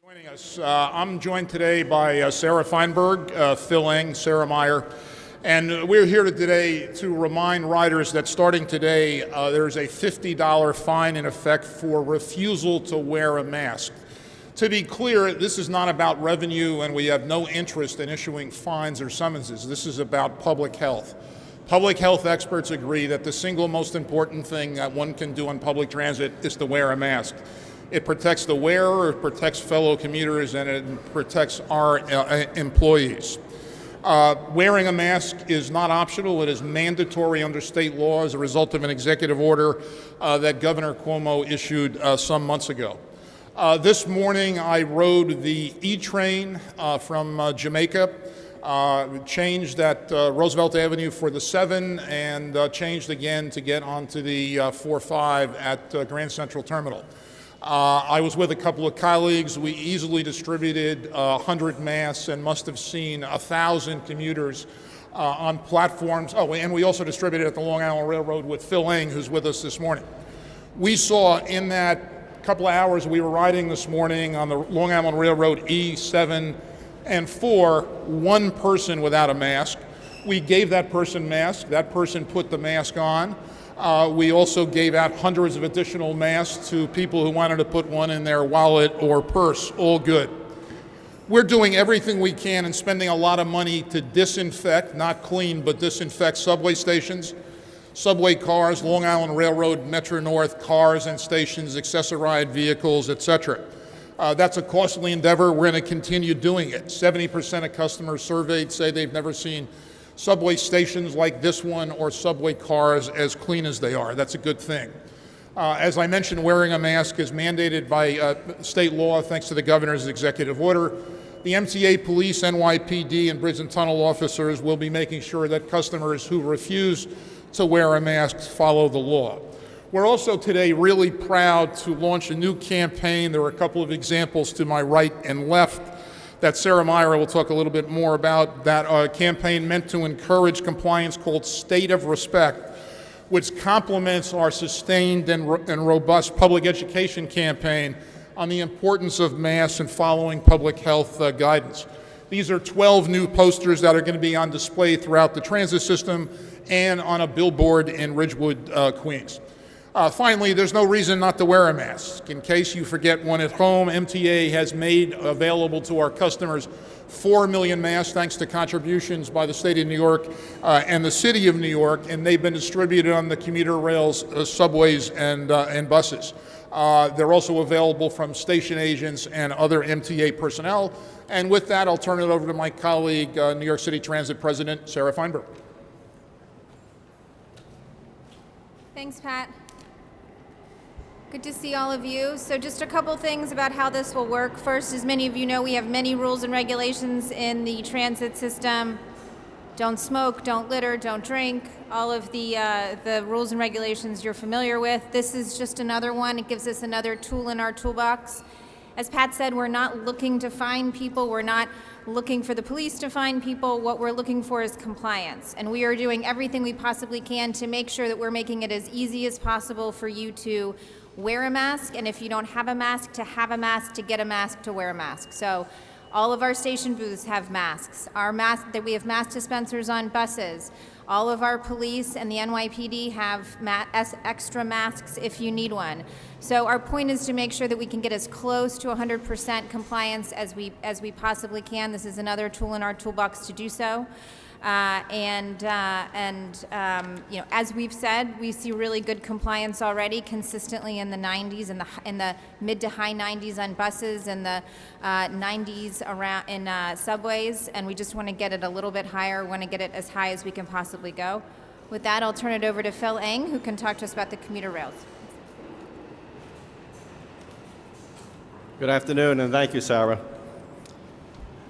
Joining us. I'm joined today by Sarah Feinberg, Phil Eng, Sarah Meyer, and we're here today to remind riders that starting today, there's a $50 fine in effect for refusal to wear a mask. To be clear, this is not about revenue, and we have no interest in issuing fines or summonses. This is about public health. Public health experts agree that the single most important thing that one can do on public transit is to wear a mask. It protects the wearer, it protects fellow commuters, and it protects our employees. Wearing a mask is not optional. It is mandatory under state law as a result of an executive order that Governor Cuomo issued some months ago. This morning I rode the E-train from Jamaica, changed at Roosevelt Avenue for the 7 and changed again to get onto the 4-5 at Grand Central Terminal. I was with a couple of colleagues. We easily distributed 100 masks and must have seen 1,000 commuters on platforms. Oh, and we also distributed at the Long Island Railroad with Phil Eng, who's with us this morning. We saw in that couple of hours we were riding this morning on the Long Island Railroad E7 and 4, one person without a mask. We gave that person mask. That person put the mask on. We also gave out hundreds of additional masks to people who wanted to put one in their wallet or purse. All good. We're doing everything we can and spending a lot of money to disinfect, not clean, but disinfect subway stations, subway cars, Long Island Railroad, Metro North cars and stations, accessorized vehicles, etc. That's a costly endeavor. We're going to continue doing it. 70% of customers surveyed say they've never seen subway stations like this one or subway cars as clean as they are. That's a good thing. As I mentioned, wearing a mask is mandated by state law thanks to the governor's executive order. The MTA police, NYPD, and bridge and tunnel officers will be making sure that customers who refuse to wear a mask follow the law. We're also today really proud to launch a new campaign. There are a couple of examples to my right and left that Sarah Meyer will talk a little bit more about. That campaign meant to encourage compliance called State of Respect, which complements our sustained and robust public education campaign on the importance of masks and following public health guidance. These are 12 new posters that are going to be on display throughout the transit system and on a billboard in Ridgewood, Queens. Finally, there's no reason not to wear a mask. In case you forget one at home, MTA has made available to our customers 4 million masks thanks to contributions by the state of New York and the city of New York, and they've been distributed on the commuter rails, subways, and buses. They're also available from station agents and other MTA personnel. And with that, I'll turn it over to my colleague, New York City Transit President Sarah Feinberg. Thanks, Pat. Good to see all of you. So just a couple things about how this will work. First, as many of you know, we have many rules and regulations in the transit system. Don't smoke, don't litter, don't drink, all of the rules and regulations you're familiar with. This is just another one. It gives us another tool in our toolbox. As Pat said, we're not looking to fine people. We're not looking for the police to fine people. What we're looking for is compliance. And we are doing everything we possibly can to make sure that we're making it as easy as possible for you to wear a mask, and if you don't have a mask, to have a mask, to get a mask, to wear a mask. So all of our station booths have masks. We have mask dispensers on buses. All of our police and the NYPD have extra masks if you need one. So our point is to make sure that we can get as close to 100% compliance as we possibly can. This is another tool in our toolbox to do so. You know, as we've said, we see really good compliance already, consistently in the 90s, in the mid to high 90s on buses, and the 90s around in subways, and we just want to get it a little bit higher. We want to get it as high as we can possibly go. With that, I'll turn it over to Phil Eng, who can talk to us about the commuter rails. Good afternoon, and thank you, Sarah.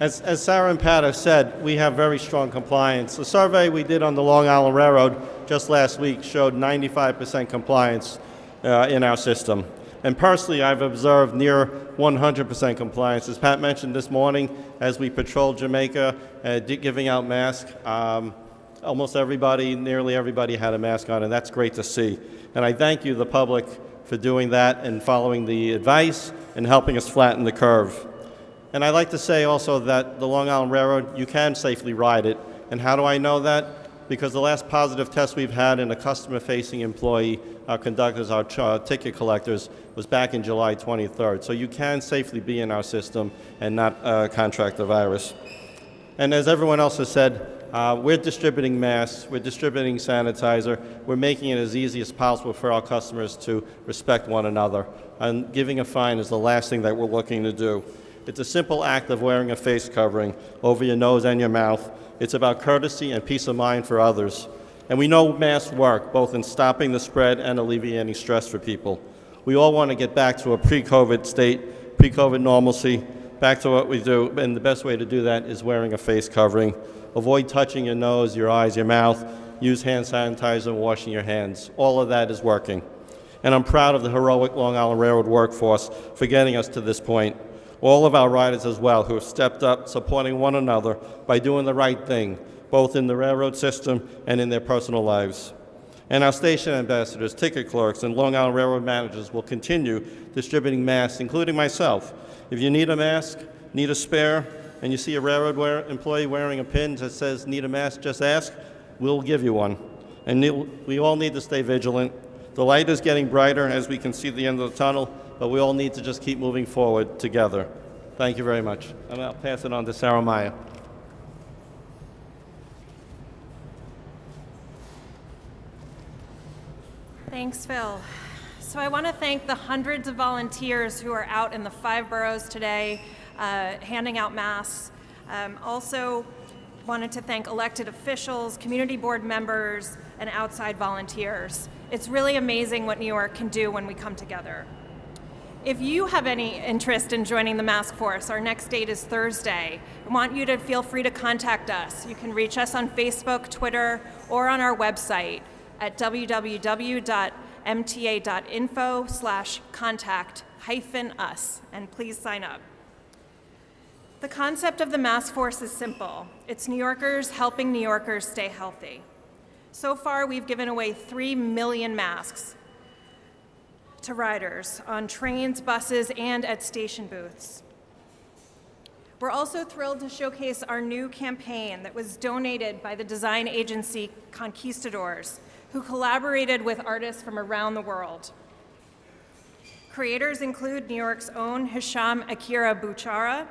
As Sarah and Pat have said, we have very strong compliance. The survey we did on the Long Island Railroad just last week showed 95% compliance in our system. And personally, I've observed near 100% compliance. As Pat mentioned this morning, as we patrolled Jamaica, giving out masks, almost everybody, nearly everybody had a mask on, and that's great to see. And I thank you, the public, for doing that and following the advice and helping us flatten the curve. And I'd like to say also that the Long Island Railroad, you can safely ride it. And how do I know that? Because the last positive test we've had in a customer-facing employee, our conductors, our ticket collectors, was back in July 23rd. So you can safely be in our system and not contract the virus. And as everyone else has said, we're distributing masks, we're distributing sanitizer, we're making it as easy as possible for our customers to respect one another. And giving a fine is the last thing that we're looking to do. It's a simple act of wearing a face covering over your nose and your mouth. It's about courtesy and peace of mind for others. And we know masks work, both in stopping the spread and alleviating stress for people. We all want to get back to a pre-COVID state, pre-COVID normalcy, back to what we do, and the best way to do that is wearing a face covering. Avoid touching your nose, your eyes, your mouth. Use hand sanitizer and washing your hands. All of that is working. And I'm proud of the heroic Long Island Railroad workforce for getting us to this point. All of our riders as well who have stepped up supporting one another by doing the right thing, both in the railroad system and in their personal lives. And our station ambassadors, ticket clerks, and Long Island Railroad managers will continue distributing masks, including myself. If you need a mask, need a spare, and you see a railroad employee wearing a pin that says need a mask, just ask, we'll give you one. And we all need to stay vigilant. The light is getting brighter as we can see the end of the tunnel, but we all need to just keep moving forward together. Thank you very much. And I'll pass it on to Sarah Meyer. Thanks, Phil. So I want to thank the hundreds of volunteers who are out in the 5 boroughs today handing out masks. Also wanted to thank elected officials, community board members, and outside volunteers. It's really amazing what New York can do when we come together. If you have any interest in joining the Mask Force, our next date is Thursday. I want you to feel free to contact us. You can reach us on Facebook, Twitter, or on our website at www.mta.info/contact-us, and please sign up. The concept of the Mask Force is simple. It's New Yorkers helping New Yorkers stay healthy. So far, we've given away 3 million masks to riders on trains, buses, and at station booths. We're also thrilled to showcase our new campaign that was donated by the design agency Conquistadors, who collaborated with artists from around the world. Creators include New York's own Hisham Akira Buchara,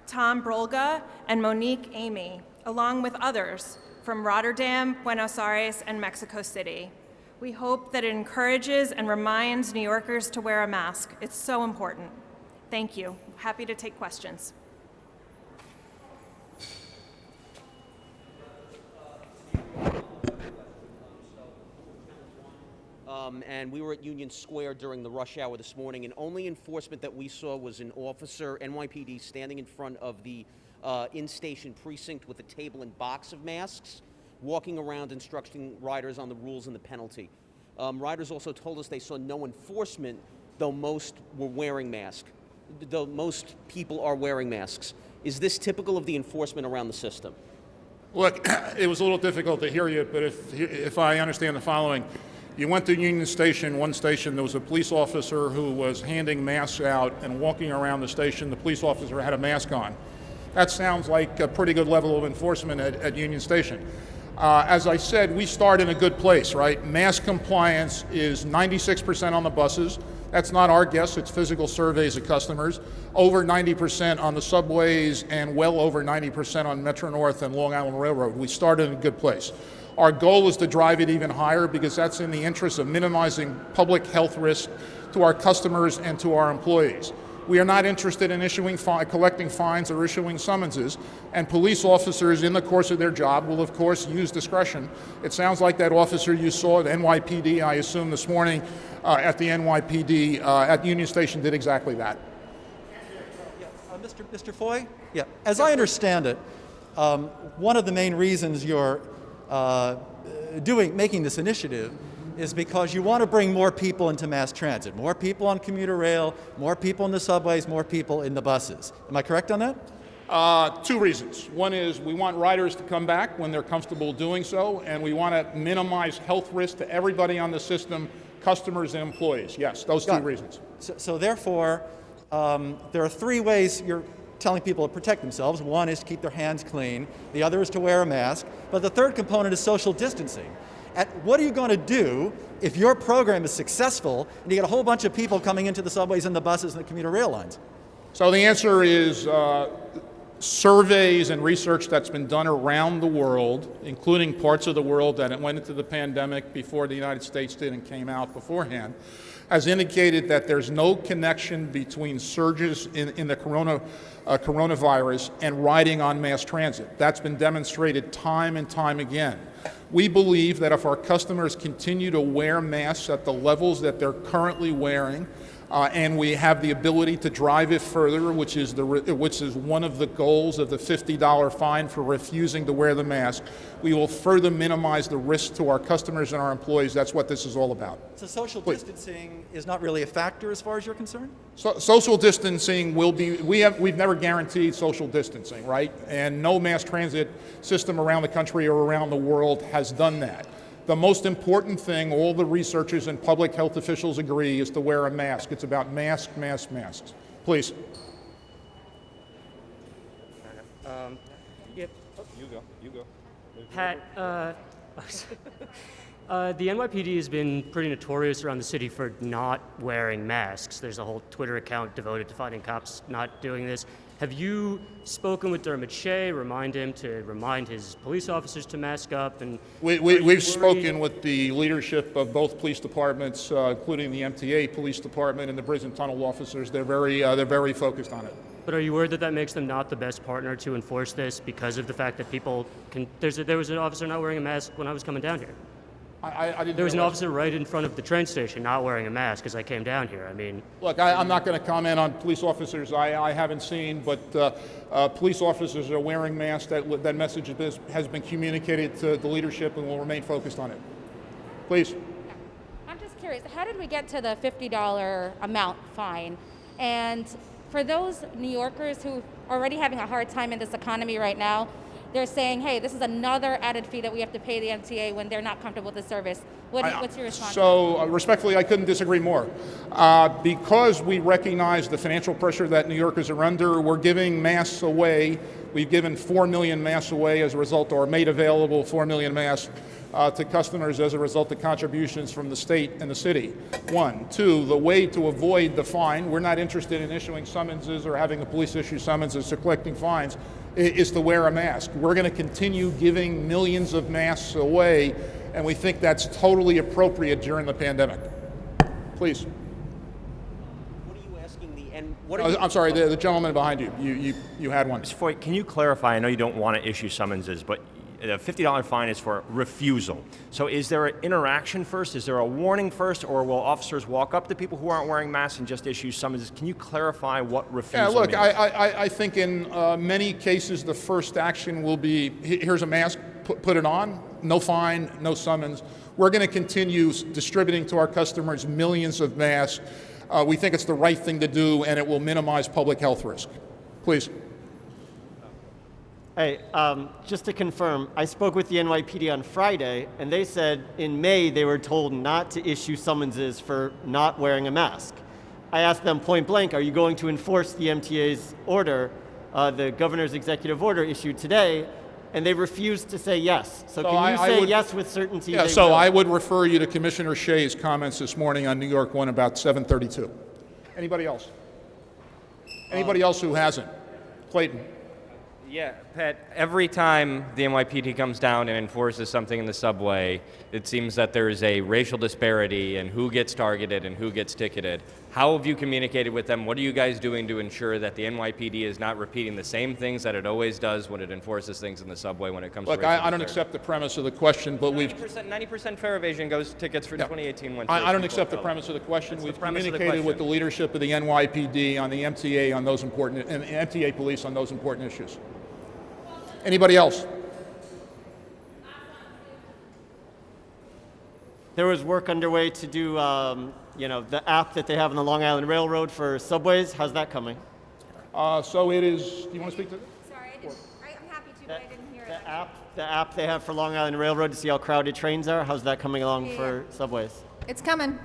Tom Brolga, and Monique Amy, along with others from Rotterdam, Buenos Aires, and Mexico City. We hope that it encourages and reminds New Yorkers to wear a mask. It's so important. Thank you. Happy to take questions. And we were at Union Square during the rush hour this morning, and only enforcement that we saw was an officer, NYPD, standing in front of the in-station precinct with a table and box of masks, walking around instructing riders on the rules and the penalty. Riders also told us they saw no enforcement, though most were wearing masks. Though most people are wearing masks. Is this typical of the enforcement around the system? Look, it was a little difficult to hear you, but if I understand the following, you went to Union Station, one station, there was a police officer who was handing masks out and walking around the station. The police officer had a mask on. That sounds like a pretty good level of enforcement at Union Station. As I said, we start in a good place, right? Mask compliance is 96% on the buses. That's not our guess, it's physical surveys of customers. Over 90% on the subways and well over 90% on Metro North and Long Island Railroad. We started in a good place. Our goal is to drive it even higher because that's in the interest of minimizing public health risk to our customers and to our employees. We are not interested in collecting fines or issuing summonses, and police officers in the course of their job will of course use discretion. It sounds like that officer you saw at NYPD, I assume this morning at the NYPD at Union Station did exactly that. Mr. Foy? Yeah, as I understand it, one of the main reasons you're making this initiative is because you want to bring more people into mass transit, more people on commuter rail, more people in the subways, more people in the buses. Am I correct on that? 2 reasons. One is we want riders to come back when they're comfortable doing so, and we want to minimize health risk to everybody on the system, customers and employees. Yes, those 2 reasons. So therefore, there are 3 ways telling people to protect themselves. One is to keep their hands clean. The other is to wear a mask. But the third component is social distancing. What are you going to do if your program is successful and you get a whole bunch of people coming into the subways and the buses and the commuter rail lines? So the answer is surveys and research that's been done around the world, including parts of the world that it went into the pandemic before the United States did and came out beforehand, has indicated that there's no connection between surges in the coronavirus and riding on mass transit. That's been demonstrated time and time again. We believe that if our customers continue to wear masks at the levels that they're currently wearing, and we have the ability to drive it further, which is one of the goals of the $50 fine for refusing to wear the mask, we will further minimize the risk to our customers and our employees. That's what this is all about. So social distancing is not really a factor as far as you're concerned? So, social distancing will be, we've never guaranteed social distancing, right? And no mass transit system around the country or around the world has done that. The most important thing, all the researchers and public health officials agree, is to wear a mask. It's about masks. Please. Yep. You go. Pat, the NYPD has been pretty notorious around the city for not wearing masks. There's a whole Twitter account devoted to finding cops not doing this. Have you spoken with Dermot Shea, remind him to remind his police officers to mask up? And We've spoken with the leadership of both police departments, including the MTA Police Department and the Bridge and Tunnel officers. They're very focused on it. But are you worried that that makes them not the best partner to enforce this because of the fact that people can? There was an officer not wearing a mask when I was coming down here. I didn't There was an realize- officer right in front of the train station not wearing a mask as I came down here. I mean, Look, I'm not going to comment on police officers I haven't seen, but police officers are wearing masks. That message has been communicated to the leadership and will remain focused on it. Please. I'm just curious, how did we get to the $50 amount fine? And for those New Yorkers who are already having a hard time in this economy right now, they're saying, hey, this is another added fee that we have to pay the MTA when they're not comfortable with the service. What's your response? So respectfully, I couldn't disagree more. Because we recognize the financial pressure that New Yorkers are under, we're giving masks away. We've given 4 million masks away as a result, or made available 4 million masks to customers as a result of contributions from the state and the city. 1. 2, the way to avoid the fine, we're not interested in issuing summonses or having the police issue summonses or collecting fines, is to wear a mask. We're going to continue giving millions of masks away, and we think that's totally appropriate during the pandemic. Please. What are you asking the I'm sorry, the gentleman behind you. You had one. Mr. Foyt, can you clarify? I know you don't want to issue summonses, but the $50 fine is for refusal. So is there an interaction first? Is there a warning first? Or will officers walk up to people who aren't wearing masks and just issue summonses? Can you clarify what refusal Yeah, look, means? I think in many cases the first action will be, here's a mask, put it on, no fine, no summons. We're going to continue distributing to our customers millions of masks. We think it's the right thing to do, and it will minimize public health risk. Please. Hey, just to confirm, I spoke with the NYPD on Friday, and they said in May they were told not to issue summonses for not wearing a mask. I asked them point blank, are you going to enforce the MTA's order, the governor's executive order issued today? And they refused to say yes. So can you say yes with certainty? Yeah, so I would refer you to Commissioner Shea's comments this morning on New York 1 about 7:32. Anybody else? Anybody else who hasn't? Clayton. Yeah, Pat, every time the NYPD comes down and enforces something in the subway, it seems that there's a racial disparity in who gets targeted and who gets ticketed. How have you communicated with them? What are you guys doing to ensure that the NYPD is not repeating the same things that it always does when it enforces things in the subway when it comes to racial disparity? Look, I don't accept the premise of the question, but 90% fare evasion goes tickets for 2018 went I don't accept the premise of the question. We've communicated with the leadership of the NYPD on the MTA on those important, and MTA police on those important issues. Anybody else? There was work underway to do, the app that they have on the Long Island Railroad for subways. How's that coming? So it is. Do you want to speak to it? Sorry, I'm happy to, but I didn't hear it. The app they have for Long Island Railroad to see how crowded trains are. How's that coming along for subways? It's coming.